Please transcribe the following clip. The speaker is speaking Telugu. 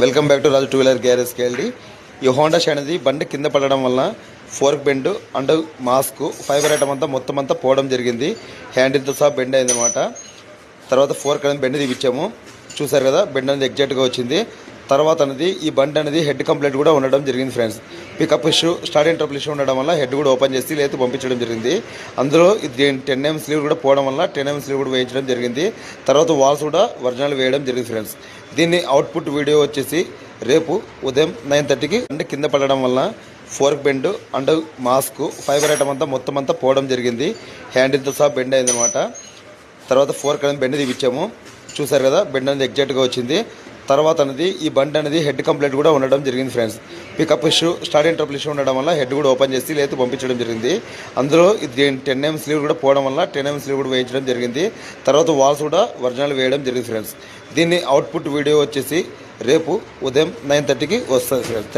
Welcome back to Raju two wheeler garage KLD. ఈ హోండా షైన్ అనేది బండి కింద పడడం వల్ల fork bend and mask fibre item అంతా మొత్తం అంతా పోవడం జరిగింది. హ్యాండిల్తో సహా బెండ్ అయిందనమాట. తర్వాత ఫోర్క్ అనేది బెండ్ తీపిచ్చాము. చూసారు కదా, బెండ్ అనేది ఎగ్జాక్ట్గా వచ్చింది. తర్వాత అనేది ఈ బండి అనేది హెడ్ కంప్లీట్ కూడా ఉండడం జరిగింది friends. Pickup issue, starting trouble issue ఉండడం వల్ల హెడ్ కూడా ఓపెన్ చేసి లేతే పంపించడం జరిగింది. అందులో ఇది 10mm స్లీవ్ కూడా పోవడం వల్ల 10mm స్లీవ్ కూడా వేయించడం జరిగింది. తర్వాత వాల్స్ కూడా ఒరిజినల్ వేయడం జరిగింది ఫ్రెండ్స్. దీన్ని అవుట్పుట్ వీడియో వచ్చేసి రేపు ఉదయం 9:30కి బండి కింద పడడం వల్ల fork bend and mask fibre item అంతా మొత్తం అంతా పోవడం జరిగింది. హ్యాండిల్తో సహా బెండ్ అయిందనమాట. తర్వాత ఫోర్క్ అనేది బెండ్ తీపిచ్చాము. చూసారు కదా, బెండ్ అనేది ఎగ్జాక్ట్గా వచ్చింది. తర్వాత అనేది ఈ బండి అనేది హెడ్ కంప్లీట్ కూడా ఉండడం జరిగింది friends. Pickup issue, starting trouble issue ఉండడం వల్ల హెడ్ కూడా ఓపెన్ చేసి లేతే పంపించడం జరిగింది. అందులో ఇది 10mm స్లీవ్ కూడా పోవడం వల్ల 10mm స్లీవ్ కూడా వేయించడం జరిగింది. తర్వాత వాల్స్ కూడా ఒరిజినల్ వేయడం జరిగింది ఫ్రెండ్స్. దీన్ని అవుట్పుట్ వీడియో వచ్చేసి రేపు ఉదయం 9:30కి వస్తుంది ఫ్రెండ్స్.